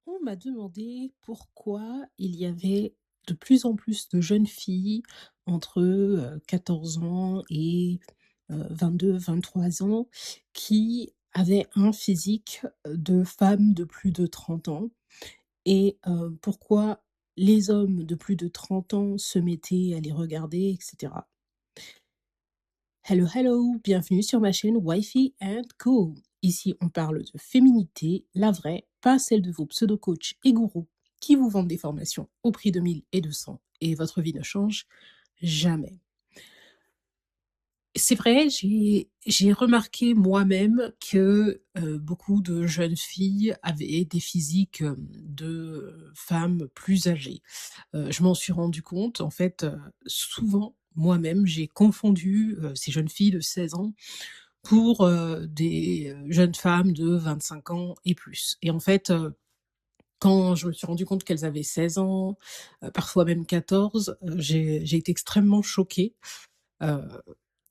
On m'a demandé pourquoi il y avait de plus en plus de jeunes filles entre 14 ans et 22-23 ans qui avaient un physique de femmes de plus de 30 ans et pourquoi les hommes de plus de 30 ans se mettaient à les regarder, etc. Hello, hello, bienvenue sur ma chaîne Wifey and Co. Ici, on parle de féminité, la vraie, pas celle de vos pseudo-coachs et gourous qui vous vendent des formations au prix de 1000 et 200 et votre vie ne change jamais. C'est vrai, j'ai remarqué moi-même que beaucoup de jeunes filles avaient des physiques de femmes plus âgées. Je m'en suis rendu compte, en fait, souvent, moi-même, j'ai confondu ces jeunes filles de 16 ans pour des jeunes femmes de 25 ans et plus. Et en fait, quand je me suis rendu compte qu'elles avaient 16 ans, parfois même 14, j'ai été extrêmement choquée. Heu,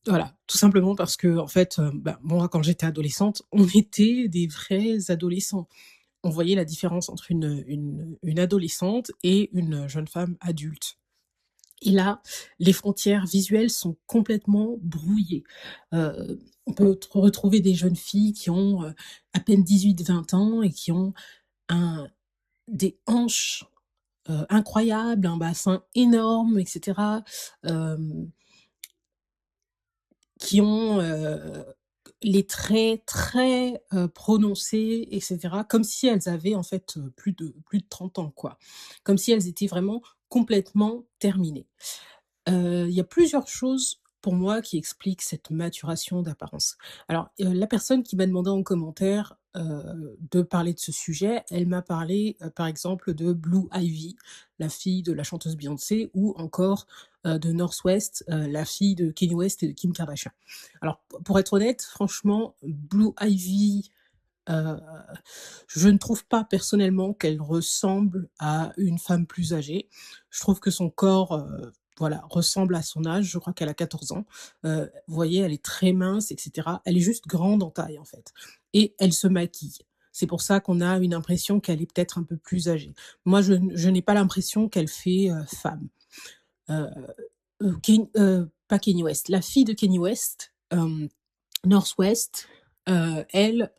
voilà, tout simplement parce que en fait, bah, moi, quand j'étais adolescente, on était des vrais adolescents. On voyait la différence entre une adolescente et une jeune femme adulte. Et là, les frontières visuelles sont complètement brouillées. On peut retrouver des jeunes filles qui ont, à peine 18-20 ans et qui ont un des hanches, incroyables, un bassin énorme et cetera, hem, qui ont, les traits très, prononcés et cetera, comme si elles avaient en fait, plus de 30 ans, quoi. Comme si elles étaient vraiment complètement terminées. Il y a plusieurs choses pour moi qui expliquent cette maturation d'apparence. Alors, la personne qui m'a demandé en commentaire, de parler de ce sujet, elle m'a parlé, par exemple de Blue Ivy, la fille de la chanteuse Beyoncé ou encore, de North West, la fille de Kanye West et de Kim Kardashian. Alors pour être honnête, franchement, Blue Ivy, heu, je ne trouve pas personnellement qu'elle ressemble à une femme plus âgée. Je trouve que son corps, voilà, ressemble à son âge. Je crois qu'elle a 14 ans. Vous voyez, elle est très mince et cetera. Elle est juste grande en taille, en fait, et elle se maquille. C'est pour ça qu'on a une impression qu'elle est peut-être un peu plus âgée. Moi, je n'ai pas l'impression qu'elle fait, femme. Heu pas Kanye West, la fille de Kanye West, North West, elle,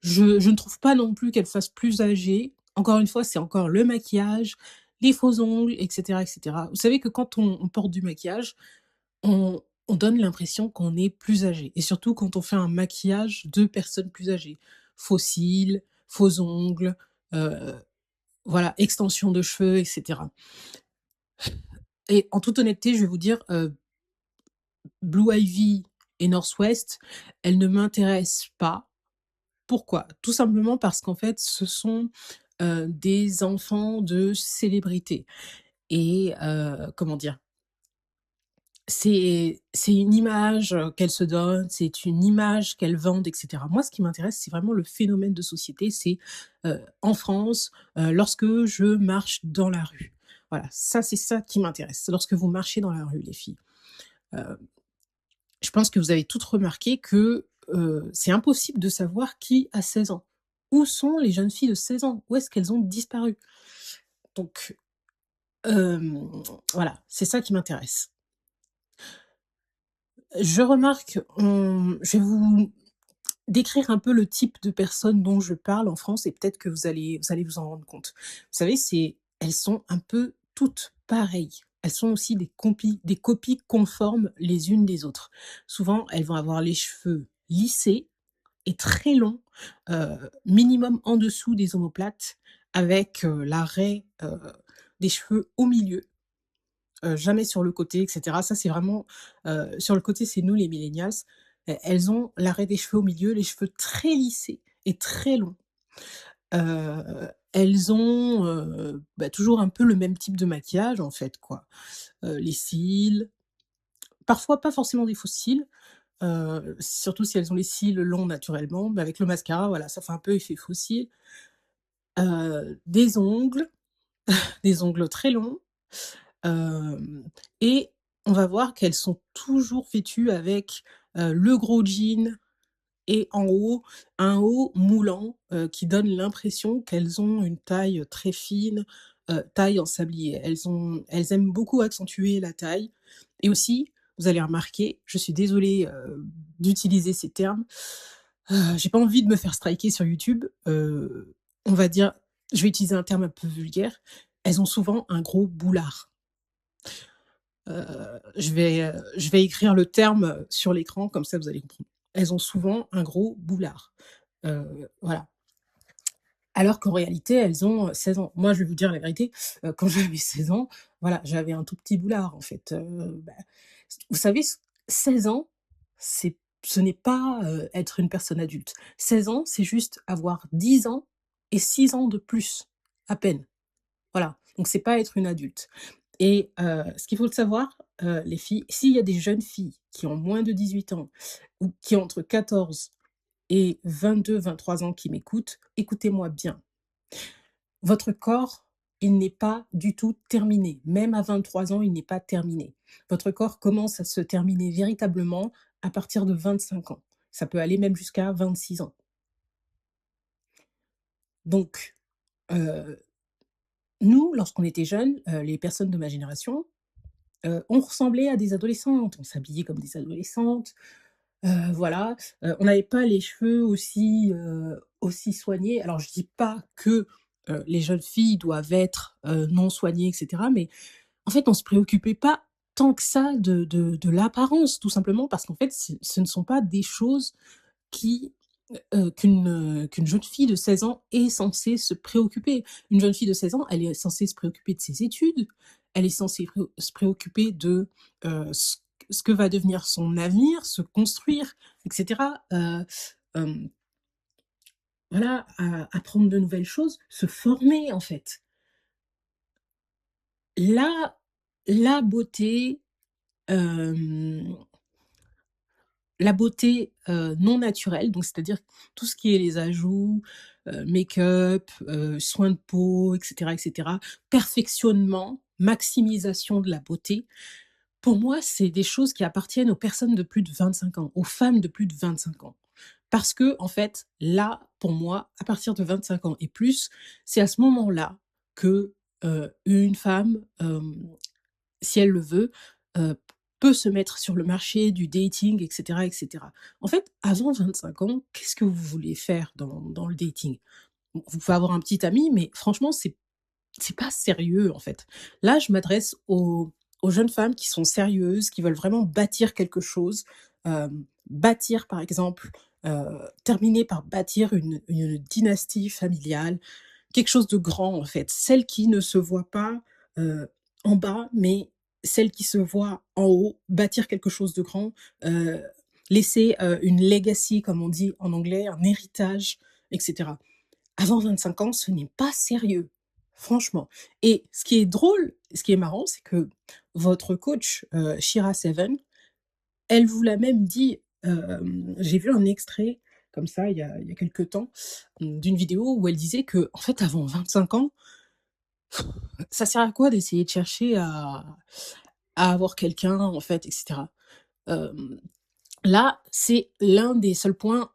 je ne trouve pas non plus qu'elle fasse plus âgée. Encore une fois, c'est encore le maquillage, les faux ongles et cetera et cetera. Vous savez que quand on porte du maquillage, on donne l'impression qu'on est plus âgé et surtout quand on fait un maquillage de personnes plus âgées. Faux cils, faux ongles, heu, voilà, extension de cheveux et cetera, et en toute honnêteté, je vais vous dire, Blue Ivy et North West, elles ne m'intéressent pas. Pourquoi? Tout simplement parce qu'en fait, ce sont, des enfants de célébrités et comment dire? C'est une image, qu'elles se donnent, c'est une image qu'elles vendent et cetera. Moi, ce qui m'intéresse, c'est vraiment le phénomène de société, c'est, en France, lorsque je marche dans la rue. Voilà, ça, c'est ça qui m'intéresse. Lorsque vous marchez dans la rue, les filles. Heu Je pense que vous avez toutes remarqué que, c'est impossible de savoir qui a 16 ans. Où sont les jeunes filles de 16 ans? Où est-ce qu'elles ont disparu? Donc, hem, voilà, c'est ça qui m'intéresse. Je remarque, je vais vous décrire un peu le type de personnes dont je parle en France et peut-être que vous allez vous en rendre compte. Vous savez, elles sont un peu toutes pareilles. Elles sont aussi des copies conformes les unes des autres. Souvent, elles vont avoir les cheveux lissés et très long, minimum en dessous des omoplates avec, l'arrêt, des cheveux au milieu, jamais sur le côté et cetera. Ça, c'est vraiment, sur le côté, c'est nous les millennials. Elles ont l'arrêt des cheveux au milieu, les cheveux très lissés et très longs. Elles ont, bah, toujours un peu le même type de maquillage en fait, quoi. Les cils, parfois pas forcément des faux cils, surtout si elles ont les cils longs naturellement, mais avec le mascara, voilà, ça fait un peu effet faux cils. Des ongles, des ongles très longs, hem et on va voir qu'elles sont toujours vêtues avec, le gros jean et en haut, un haut moulant, qui donne l'impression qu'elles ont une taille très fine, taille en sablier. Elles aiment beaucoup accentuer la taille et aussi, vous allez remarquer, je suis désolée, d'utiliser ces termes, j'ai pas envie de me faire striker sur YouTube, on va dire, je vais utiliser un terme un peu vulgaire, elles ont souvent un gros boulard. Je vais écrire le terme, sur l'écran, comme ça vous allez comprendre. Elles ont souvent un gros boulard. Voilà. Alors qu'en réalité, elles ont, 16 ans. Moi, je vais vous dire la vérité, quand j'avais 16 ans, voilà, j'avais un tout petit boulard en fait, vous savez, 16 ans, ce n'est pas, être une personne adulte. 16 ans, c'est juste avoir 10 ans et 6 ans de plus, à peine. Voilà, donc c'est pas être une adulte. Et ce qu'il faut le savoir, les filles, s'il y a des jeunes filles qui ont moins de 18 ans ou qui ont entre 14 et 22-23 ans qui m'écoutent, écoutez-moi bien. Votre corps, il n'est pas du tout terminé. Même à 23 ans, il n'est pas terminé. Votre corps commence à se terminer véritablement à partir de 25 ans. Ça peut aller même jusqu'à 26 ans. Donc, heu, nous, lorsqu'on était jeunes, les personnes de ma génération, on ressemblait à des adolescentes, on s'habillait comme des adolescentes, voilà, on n'avait pas les cheveux aussi soignés. Alors je dis pas que, les jeunes filles doivent être, non soignées et cetera, mais en fait, on se préoccupait pas tant que ça de l'apparence, tout simplement parce qu'en fait, ce ne sont pas des choses qui, qu'une jeune fille de 16 ans est censée se préoccuper. Une jeune fille de 16 ans, elle est censée se préoccuper de ses études, elle est censée se préoccuper de, ce que va devenir son avenir, se construire et cetera, hem, voilà, apprendre de nouvelles choses, se former en fait. La la beauté, hem La beauté, non naturelle, donc c'est-à-dire tout ce qui est les ajouts, make-up, soins de peau et cetera, perfectionnement, maximisation de la beauté. Pour moi, c'est des choses qui appartiennent aux personnes de plus de 25 ans, aux femmes de plus de 25 ans. Parce que en fait, là, pour moi, à partir de 25 ans et plus, c'est à ce moment-là que, une femme, si elle le veut, peut se mettre sur le marché du dating et cetera et cetera. En fait, avant 25 ans, qu'est-ce que vous voulez faire dans le dating? Bon, vous pouvez avoir un petit ami, mais franchement, c'est pas sérieux, en fait. Là, je m'adresse aux jeunes femmes qui sont sérieuses, qui veulent vraiment bâtir quelque chose, bâtir, par exemple, terminer par bâtir une dynastie familiale, quelque chose de grand, en fait. Celle qui ne se voit pas, en bas, mais celle qui se voit en haut, bâtir quelque chose de grand, heu, laisser, une legacy comme on dit en anglais, un héritage et cetera. Avant 25 ans, ce n'est pas sérieux, franchement. Et ce qui est drôle, ce qui est marrant, c'est que votre coach, Shira Seven, elle vous l'a même dit, j'ai vu un extrait comme ça il y a quelque temps, d'une vidéo où elle disait que en fait avant 25 ans, ça sert à quoi d'essayer de chercher à avoir quelqu'un en fait et cetera. Hem, Là, c'est l'un des seuls points,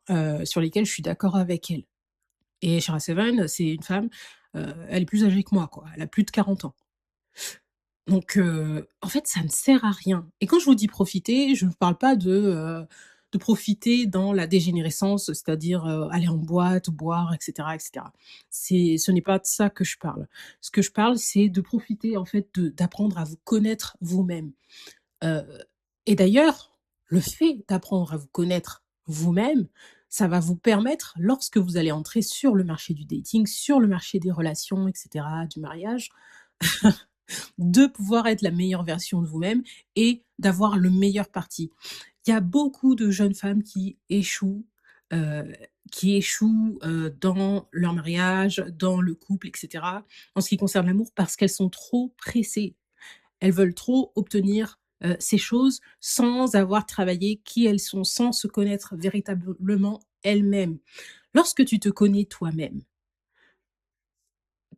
sur lesquels je suis d'accord avec elle. Et Shira Seven, c'est une femme, elle est plus âgée que moi, quoi. Elle a plus de 40 ans. Donc en fait, ça ne sert à rien. Et quand je vous dis profiter, je ne parle pas de profiter dans la dégénérescence, c'est-à-dire, aller en boîte, boire et cetera. Ce n'est pas de ça que je parle. Ce que je parle, c'est de profiter, en fait, d'apprendre à vous connaître vous-même. Heu et d'ailleurs, le fait d'apprendre à vous connaître vous-même, ça va vous permettre, lorsque vous allez entrer sur le marché du dating, sur le marché des relations et cetera, du mariage, de pouvoir être la meilleure version de vous-même et d'avoir le meilleur parti. Il y a beaucoup de jeunes femmes heu, qui échouent, dans leur mariage, dans le couple et cetera, en ce qui concerne l'amour, parce qu'elles sont trop pressées. Elles veulent trop obtenir, ces choses sans avoir travaillé qui elles sont, sans se connaître véritablement elles-mêmes. Lorsque tu te connais toi-même,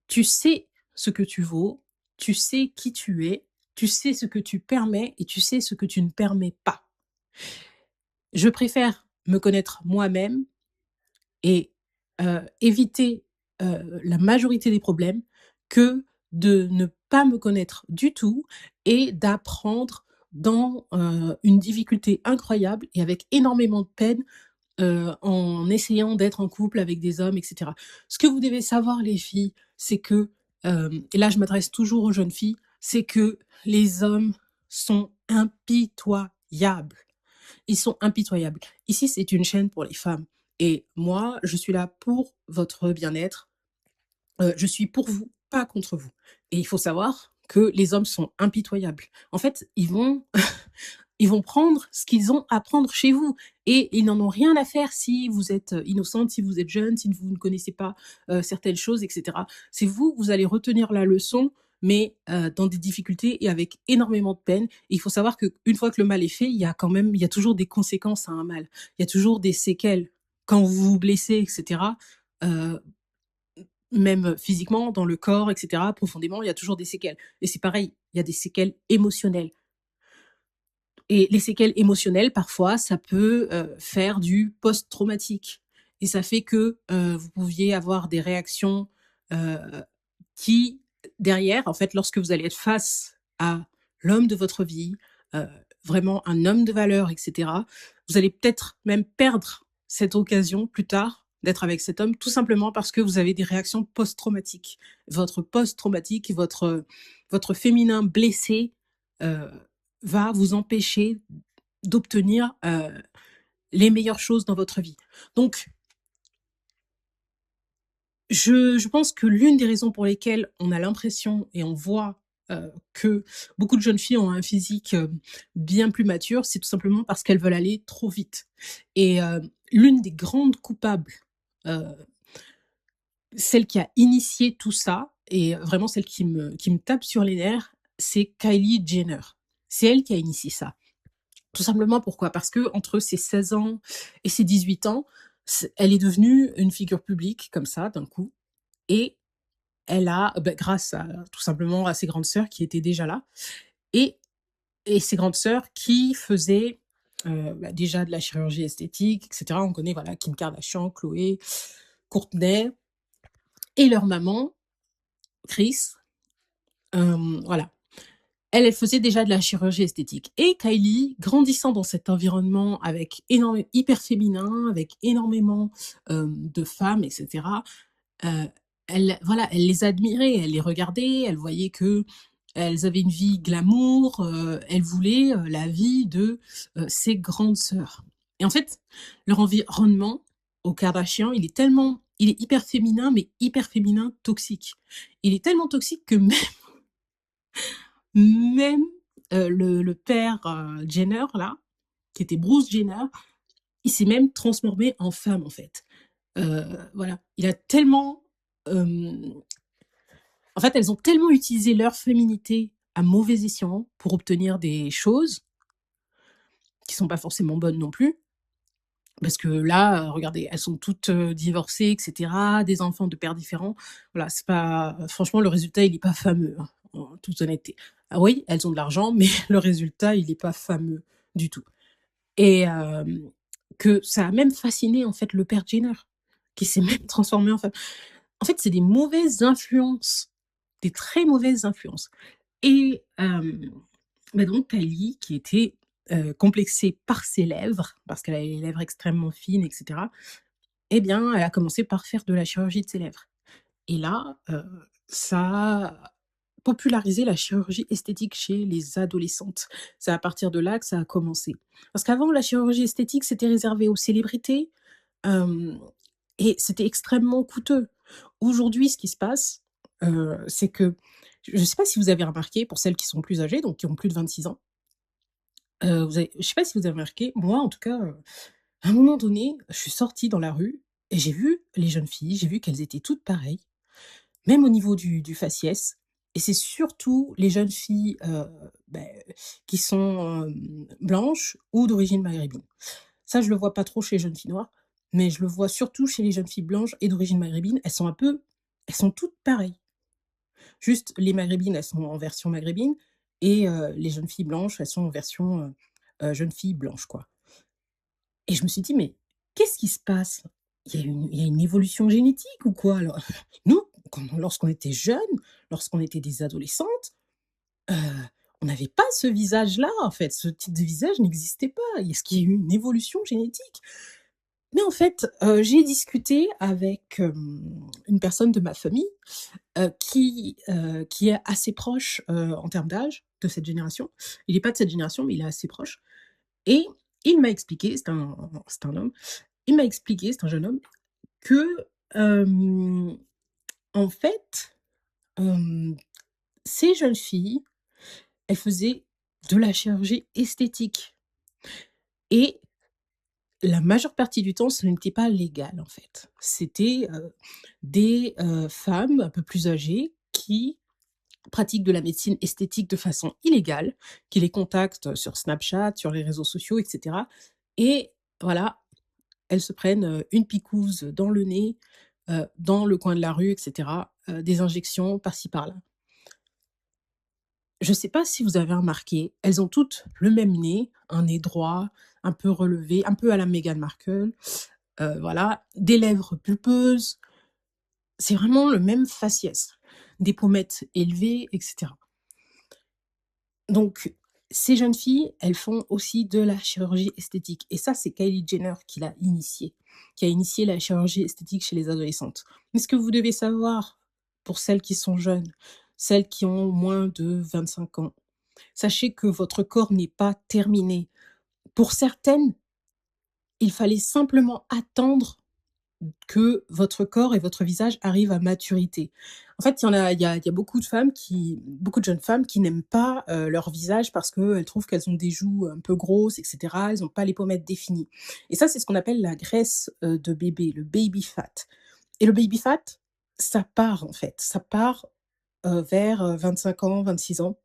tu sais ce que tu vaux, tu sais qui tu es, tu sais ce que tu permets et tu sais ce que tu ne permets pas. Je préfère me connaître moi-même et éviter, la majorité des problèmes que de ne pas me connaître du tout et d'apprendre dans, une difficulté incroyable et avec énormément de peine, en essayant d'être en couple avec des hommes et cetera. Ce que vous devez savoir les filles, c'est que, et là je m'adresse toujours aux jeunes filles, c'est que les hommes sont impitoyables. Ils sont impitoyables. Ici, c'est une chaîne pour les femmes et moi, je suis là pour votre bien-être. Je suis pour vous, pas contre vous et il faut savoir que les hommes sont impitoyables. En fait, ils vont ils vont prendre ce qu'ils ont à prendre chez vous et ils n'en ont rien à faire si vous êtes, innocente, si vous êtes jeune, si vous ne connaissez pas, certaines choses et cetera. C'est vous, vous allez retenir la leçon, mais dans des difficultés et avec énormément de peine. Et il faut savoir qu'une fois que le mal est fait, il y a toujours des conséquences à un mal. Il y a toujours des séquelles. Quand vous vous blessez et cetera, heu, même physiquement, dans le corps et cetera, profondément, il y a toujours des séquelles. Et c'est pareil, il y a des séquelles émotionnelles. Et les séquelles émotionnelles, parfois, ça peut, faire du post-traumatique et ça fait que, vous pouviez avoir des réactions, heu, qui derrière, en fait, lorsque vous allez être face à l'homme de votre vie, heu, vraiment un homme de valeur et cetera, vous allez peut-être même perdre cette occasion plus tard d'être avec cet homme, tout simplement parce que vous avez des réactions post-traumatiques. Votre post-traumatique, votre féminin blessé, heu, va vous empêcher d'obtenir, les meilleures choses dans votre vie. Donc je pense que l'une des raisons pour lesquelles on a l'impression et on voit, que beaucoup de jeunes filles ont un physique, bien plus mature, c'est tout simplement parce qu'elles veulent aller trop vite et l'une des grandes coupables, heu, celle qui a initié tout ça et vraiment celle qui me tape sur les nerfs, c'est Kylie Jenner. C'est elle qui a initié ça. Tout simplement pourquoi? Parce que entre ses 16 ans et ses 18 ans, elle est devenue une figure publique comme ça d'un coup et elle a grâce à tout simplement à ses grandes sœurs qui étaient déjà là et ses grandes sœurs qui faisaient, déjà de la chirurgie esthétique et cetera. On connaît voilà Kim Kardashian, Khloé, Kourtney et leur maman Kris, voilà. Elle faisait déjà de la chirurgie esthétique et Kylie, grandissant dans cet environnement avec hyper féminin, avec énormément, de femmes et cetera, heu, elle les admirait, elle les regardait, elle voyait qu'elles avaient une vie glamour, elle voulait, la vie de, ses grandes sœurs et en fait, leur environnement aux Kardashian, il est hyper féminin, mais hyper féminin toxique. Il est tellement toxique que même, le père, Jenner là, qui était Bruce Jenner, il s'est même transformé en femme, en fait. Voilà, il a tellement, hem, en fait, elles ont tellement utilisé leur féminité à mauvais escient pour obtenir des choses qui sont pas forcément bonnes non plus. Parce que là, regardez, elles sont toutes, divorcées et cetera, des enfants de pères différents. Voilà, c'est pas franchement le résultat il est pas fameux, hein, en toute honnêteté. Ah oui, elles ont de l'argent, mais le résultat il est pas fameux du tout et que ça a même fasciné en fait le père Jenner, qui s'est même transformé en femme. En fait, c'est des mauvaises influences, des très mauvaises influences et donc Kylie qui était, complexée par ses lèvres, parce qu'elle a les lèvres extrêmement fines et cetera, eh bien, elle a commencé par faire de la chirurgie de ses lèvres et là, ça a popularisé la chirurgie esthétique chez les adolescentes. C'est à partir de là que ça a commencé. Parce qu'avant la chirurgie esthétique, c'était réservé aux célébrités, hem et c'était extrêmement coûteux. Aujourd'hui, ce qui se passe, c'est que je ne sais pas si vous avez remarqué, pour celles qui sont plus âgées, donc qui ont plus de 26 ans, vous avez je sais pas si vous avez remarqué, moi en tout cas, à un moment donné, je suis sortie dans la rue et j'ai vu les jeunes filles, j'ai vu qu'elles étaient toutes pareilles, même au niveau du faciès et c'est surtout les jeunes filles, qui sont, blanches ou d'origine maghrébine. Ça, je le vois pas trop chez les jeunes filles noires, mais je le vois surtout chez les jeunes filles blanches et d'origine maghrébine. Elles sont toutes pareilles. Juste les maghrébines, elles sont en version maghrébine et les jeunes filles blanches, elles sont en version, jeune fille blanche, quoi. et je me suis dit: «Mais qu'est-ce qui se passe? Il y a une évolution génétique ou quoi?» Alors, nous, lorsqu'on était jeunes, lorsqu'on était des adolescentes, heu, on n'avait pas ce visage-là, en fait. Ce type de visage n'existait pas. Est-ce qu'il y a eu une évolution génétique? Mais en fait, j'ai discuté avec, une personne de ma famille, qui est assez proche, en termes d'âge, de cette génération. Il est pas de cette génération, mais il est assez proche et il m'a expliqué, c'est un homme, il m'a expliqué, c'est un jeune homme, que, hem, en fait, hem, ces jeunes filles, elles faisaient de la chirurgie esthétique et la majeure partie du temps, ce n'était pas légal, en fait. C'était, des, femmes un peu plus âgées qui pratiquent de la médecine esthétique de façon illégale, qui les contactent sur Snapchat, sur les réseaux sociaux et cetera et voilà, elles se prennent, une piquouse dans le nez, dans le coin de la rue et cetera, des injections par-ci par-là. Je ne sais pas si vous avez remarqué, elles ont toutes le même nez, un nez droit, un peu relevé, un peu à la Meghan Markle, voilà, des lèvres pulpeuses, c'est vraiment le même faciès, des pommettes élevées et cetera. Donc ces jeunes filles, elles font aussi de la chirurgie esthétique et ça, c'est Kylie Jenner qui a initié la chirurgie esthétique chez les adolescentes. Mais ce que vous devez savoir, pour celles qui sont jeunes, celles qui ont moins de 25 ans, sachez que votre corps n'est pas terminé. Pour certaines, il fallait simplement attendre que votre corps et votre visage arrivent à maturité. En fait, il y a beaucoup de jeunes femmes qui n'aiment pas, leur visage parce qu'elles trouvent qu'elles ont des joues un peu grosses et cetera. Elles ont pas les pommettes définies et ça, c'est ce qu'on appelle la graisse, de bébé, le baby fat et le baby fat, ça part, en fait, ça part, vers, 25 ans, 26 ans.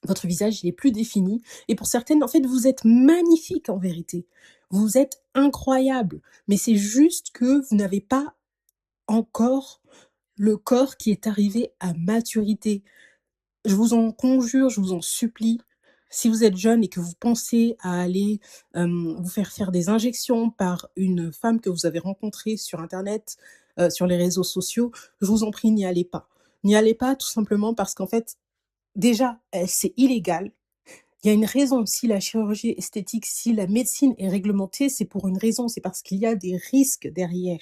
Votre visage, il est plus défini et pour certaines, en fait, vous êtes magnifique en vérité. Vous êtes incroyable, mais c'est juste que vous n'avez pas encore le corps qui est arrivé à maturité. Je vous en conjure, je vous en supplie, si vous êtes jeune et que vous pensez à aller, vous faire des injections par une femme que vous avez rencontrée sur internet, sur les réseaux sociaux, je vous en prie, n'y allez pas. N'y allez pas tout simplement parce qu'en fait, déjà, c'est illégal. Il y a une raison, si la chirurgie esthétique, si la médecine est réglementée, c'est pour une raison, c'est parce qu'il y a des risques derrière.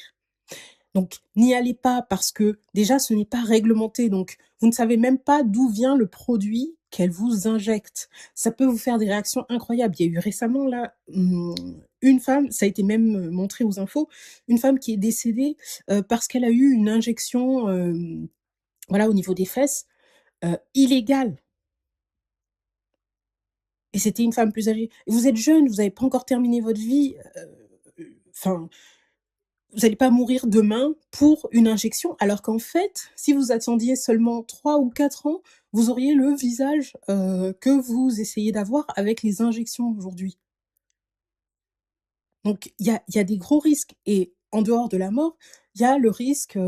Donc n'y allez pas parce que déjà ce n'est pas réglementé, donc vous ne savez même pas d'où vient le produit qu'elle vous injecte. Ça peut vous faire des réactions incroyables. Il y a eu récemment là, une femme, ça a été même, montré aux infos, une femme qui est décédée, parce qu'elle a eu une injection, voilà au niveau des fesses, illégale et c'était une femme plus âgée. Vous êtes jeune, vous n'avez pas encore terminé votre vie, enfin vous allez pas mourir demain pour une injection, alors qu'en fait, si vous attendiez seulement 3 ou 4 ans, vous auriez le visage, que vous essayez d'avoir avec les injections aujourd'hui. Donc il y a des gros risques et en dehors de la mort, il y a le risque,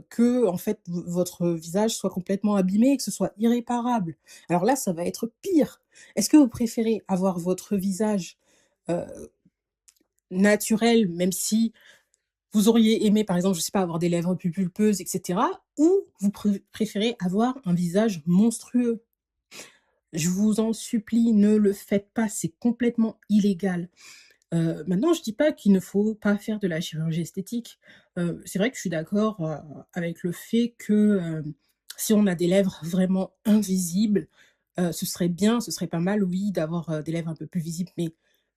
que en fait votre visage soit complètement abîmé et que ce soit irréparable. Alors là, ça va être pire. Est-ce que vous préférez avoir votre visage, heu, naturel, même si vous auriez aimé, par exemple, je sais pas, avoir des lèvres plus pulpeuses et cetera, ou vous préférez avoir un visage monstrueux? Je vous en supplie, ne le faites pas, c'est complètement illégal. Maintenant, je dis pas qu'il ne faut pas faire de la chirurgie esthétique. C'est vrai que je suis d'accord, avec le fait que, si on a des lèvres vraiment invisibles, ce serait bien, ce serait pas mal, oui, d'avoir, des lèvres un peu plus visibles, mais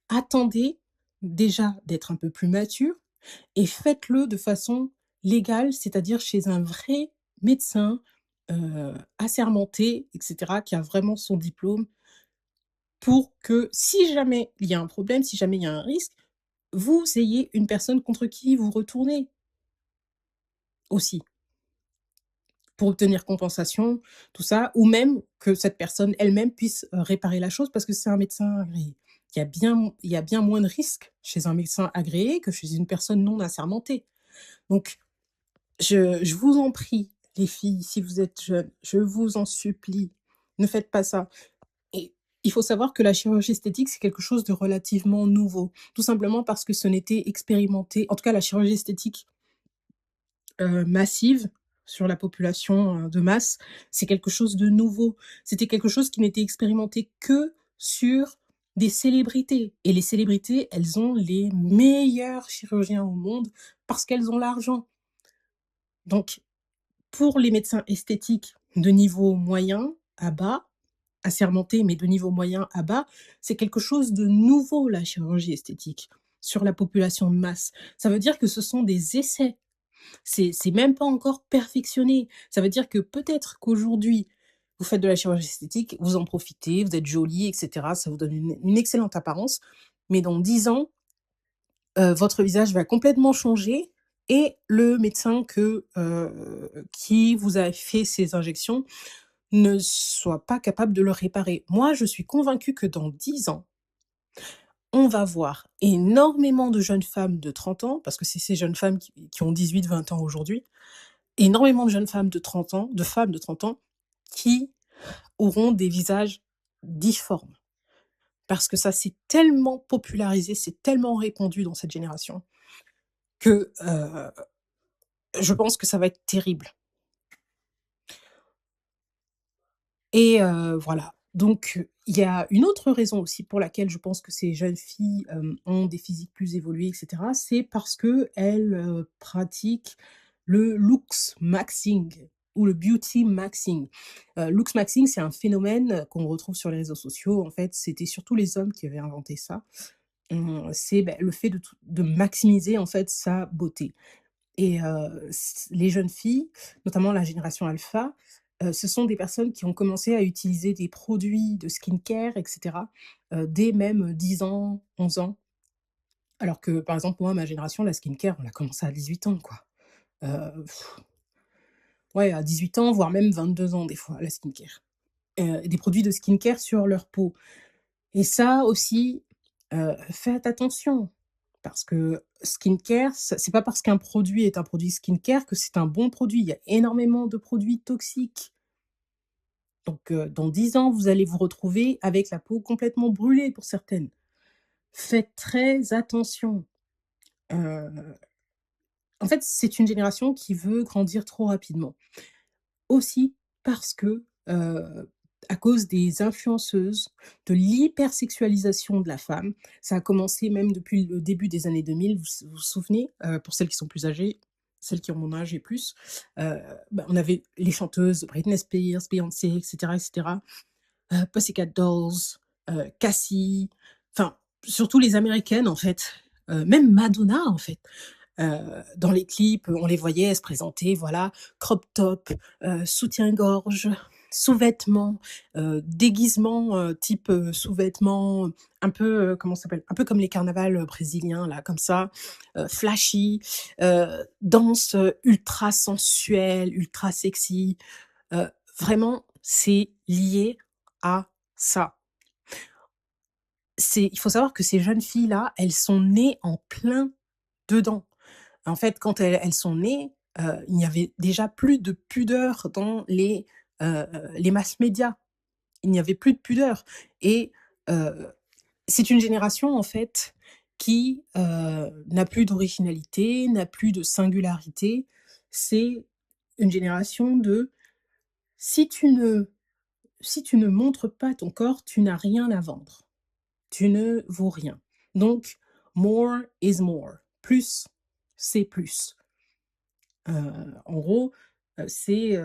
attendez déjà d'être un peu plus mature et faites-le de façon légale, c'est-à-dire chez un vrai médecin, assermenté et cetera, qui a vraiment son diplôme pour que si jamais il y a un problème, si jamais il y a un risque, vous ayez une personne contre qui vous retournez aussi, pour obtenir compensation, tout ça, ou même que cette personne elle-même puisse, réparer la chose parce que c'est un médecin agréé. Il y a bien moins de risques chez un médecin agréé que chez une personne non assermentée. Donc je vous en prie, les filles, si vous êtes jeunes, je vous en supplie, ne faites pas ça et Il faut savoir que la chirurgie esthétique, c'est quelque chose de relativement nouveau. Tout simplement parce que ce n'était expérimenté en tout cas la chirurgie esthétique, massive sur la population, de masse, c'est quelque chose de nouveau. C'était quelque chose qui n'était expérimenté que sur des célébrités et les célébrités, elles ont les meilleurs chirurgiens au monde parce qu'elles ont l'argent. Donc pour les médecins esthétiques de niveau moyen à bas, assermentés, mais de niveau moyen à bas, c'est quelque chose de nouveau la chirurgie esthétique sur la population de masse. Ça veut dire que ce sont des essais. C'est même pas encore perfectionné. Ça veut dire que peut-être qu'aujourd'hui, vous faites de la chirurgie esthétique, vous en profitez, vous êtes jolie et cetera, ça vous donne une excellente apparence, mais dans 10 ans, votre visage va complètement changer et le médecin qui vous a fait ces injections ne soit pas capable de le réparer. Moi, je suis convaincue que dans 10 ans, on va voir énormément de jeunes femmes de 30 ans, parce que c'est ces jeunes femmes qui ont 18-20 ans aujourd'hui, énormément de jeunes femmes de 30 ans, de femmes de 30 ans, qui auront des visages difformes. Parce que ça s'est tellement popularisé, c'est tellement répandu dans cette génération que, je pense que ça va être terrible. Et voilà. Donc, il y a une autre raison aussi pour laquelle je pense que ces jeunes filles, ont des physiques plus évolués et cetera, c'est parce qu'elles, pratiquent le looks maxing ou le beauty maxing. Looks maxing, c'est un phénomène, qu'on retrouve sur les réseaux sociaux. En fait, c'était surtout les hommes qui avaient inventé ça. C'est, le fait de maximiser, en fait, sa beauté. Et les jeunes filles, notamment la génération alpha, ce sont des personnes qui ont commencé à utiliser des produits de skincare et cetera, dès même 10 ans, 11 ans. Alors que, par exemple, moi, ma génération, la skincare, on l'a commencé à 18 ans, quoi. Heu, ouais, à 18 ans, voire même 22 ans, des fois, la skincare. Des produits de skincare sur leur peau. Et ça aussi, faites attention, parce que skincare, c'est pas parce qu'un produit est un produit skincare que c'est un bon produit. Il y a énormément de produits toxiques. Donc, dans 10 ans, vous allez vous retrouver avec la peau complètement brûlée pour certaines. Faites très attention. Heu, En fait, c'est une génération qui veut grandir trop rapidement. Aussi parce que, à cause des influenceuses, de l'hypersexualisation de la femme, ça a commencé même depuis le début des années 2000, vous souvenez? Pour celles qui sont plus âgées, celles qui ont mon âge et plus, on avait les chanteuses Britney Spears, Beyoncé et cetera, Pussycat Dolls, Cassie, enfin, surtout les américaines, en fait, même Madonna, en fait. Dans les clips, on les voyait se présenter, voilà, crop top, soutien-gorge, sous-vêtements, déguisement, type, sous-vêtements, un peu, comment ça s'appelle? Un peu comme les carnavals, brésiliens là, comme ça, flashy, danse, ultra sensuelle, ultra sexy, vraiment, c'est lié à ça. Il faut savoir que ces jeunes filles-là, elles sont nées en plein dedans. En fait, quand elles sont nées, il n'y avait déjà plus de pudeur dans les masses médias. Il n'y avait plus de pudeur et heu, c'est une génération, en fait, qui, n'a plus d'originalité, n'a plus de singularité. C'est une génération de: «Si tu ne si tu ne montres pas ton corps, tu n'as rien à vendre. Tu ne vaux rien». Donc more is more. Plus, c'est plus. En gros, c'est,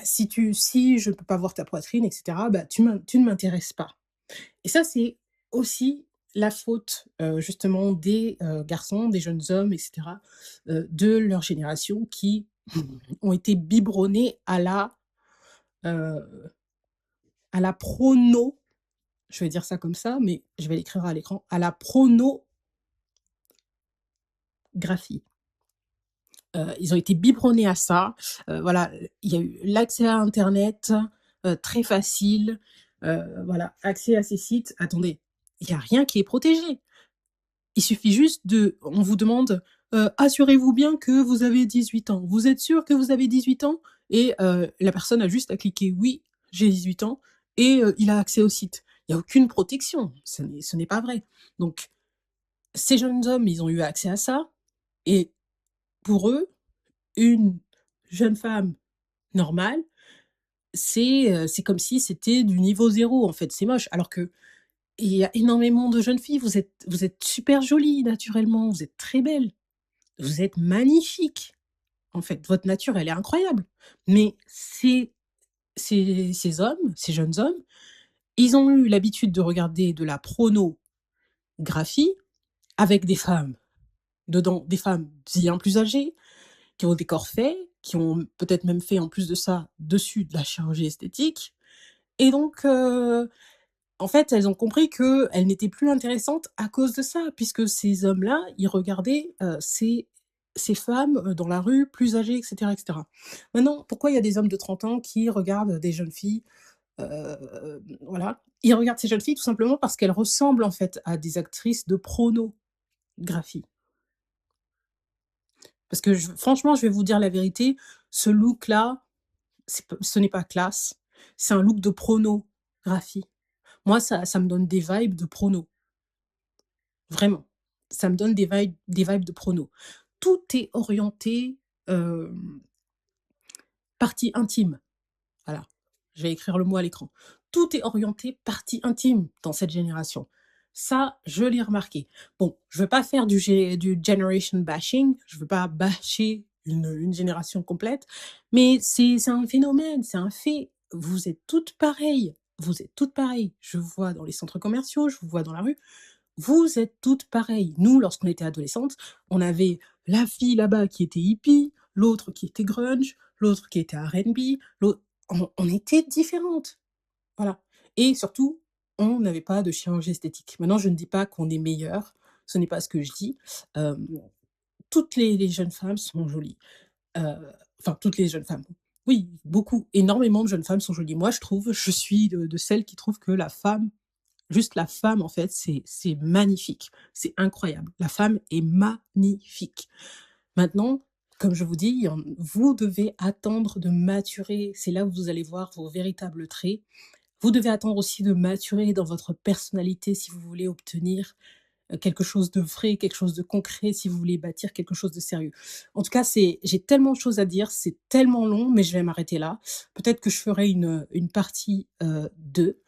si je ne peux pas voir ta poitrine et cetera, tu ne m'intéresses pas. Et ça, c'est aussi la faute, justement des, garçons, des jeunes hommes et cetera, de leur génération qui ont été biberonnés heu, à la prono je vais dire ça comme ça, mais je vais l'écrire à l'écran, à la pronographie. Ils ont été biberonnés à ça. Voilà, il y a eu l'accès à internet, très facile, voilà, accès à ces sites. Attendez, il y a rien qui est protégé. Il suffit juste on vous demande, «Assurez-vous bien que vous avez 18 ans. Vous êtes sûr que vous avez 18 ans?» Et la personne a juste à cliquer «Oui, j'ai 18 ans» et il a accès au site. Il y a aucune protection, ce n'est pas vrai. Donc ces jeunes hommes, ils ont eu accès à ça et pour eux, une jeune femme normale, c'est comme si c'était du niveau zéro en fait, c'est moche. Alors qu'il y a énormément de jeunes filles, vous êtes super jolies naturellement, vous êtes très belles, vous êtes magnifiques. En fait, votre nature, elle est incroyable. Mais ces hommes, ces jeunes hommes, ils ont eu l'habitude de regarder de la pornographie avec des femmes dedans, des femmes bien plus âgées, qui ont des corps faits, qui ont peut-être même fait en plus de ça, dessus, de la chirurgie esthétique et donc en fait, elles ont compris qu'elles n'étaient plus intéressantes à cause de ça, puisque ces hommes-là, ils regardaient, ces femmes, dans la rue, plus âgées et cetera. Maintenant, pourquoi il y a des hommes de 30 ans qui regardent des jeunes filles? Voilà, ils regardent ces jeunes filles tout simplement parce qu'elles ressemblent, en fait, à des actrices de pornographie. Parce que franchement, je vais vous dire la vérité, ce look-là, ce n'est pas classe, c'est un look de pornographie. Moi, ça me donne des vibes de porno. Vraiment. Ça me donne des vibes de prono. Tout est orienté, hem, partie intime. Voilà, je vais écrire le mot à l'écran. Tout est orienté partie intime dans cette génération. Ça, je l'ai remarqué. Bon, je veux pas faire du generation bashing, je veux pas bâcher une génération complète, mais c'est un phénomène, c'est un fait. Vous êtes toutes pareilles, vous êtes toutes pareilles. Je vous vois dans les centres commerciaux, je vous vois dans la rue. Vous êtes toutes pareilles. Nous, lorsqu'on était adolescentes, on avait la fille là-bas qui était hippie, l'autre qui était grunge, l'autre qui était R&B, on était différentes, voilà et surtout, on n'avait pas de chirurgie esthétique. Maintenant, je ne dis pas qu'on est meilleures, ce n'est pas ce que je dis. Hem, toutes les jeunes femmes sont jolies, heu, enfin toutes les jeunes femmes. Oui, beaucoup, énormément de jeunes femmes sont jolies. Moi, je suis de celles qui trouvent que la femme juste la femme, en fait, c'est magnifique, c'est incroyable. La femme est magnifique. Maintenant, comme je vous dis, vous devez attendre de maturer, c'est là où vous allez voir vos véritables traits. Vous devez attendre aussi de maturer dans votre personnalité si vous voulez obtenir, quelque chose de vrai, quelque chose de concret, si vous voulez bâtir quelque chose de sérieux. En tout cas, j'ai tellement de choses à dire, c'est tellement long, mais je vais m'arrêter là. Peut-être que je ferai une partie, 2.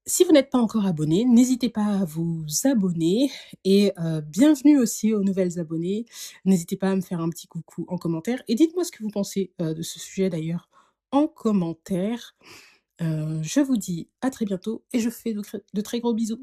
Si vous n'êtes pas encore abonné, n'hésitez pas à vous abonner et bienvenue aussi aux nouvelles abonnées. N'hésitez pas à me faire un petit coucou en commentaire et dites-moi ce que vous pensez, de ce sujet d'ailleurs en commentaire. Je vous dis à très bientôt et je fais de très gros bisous.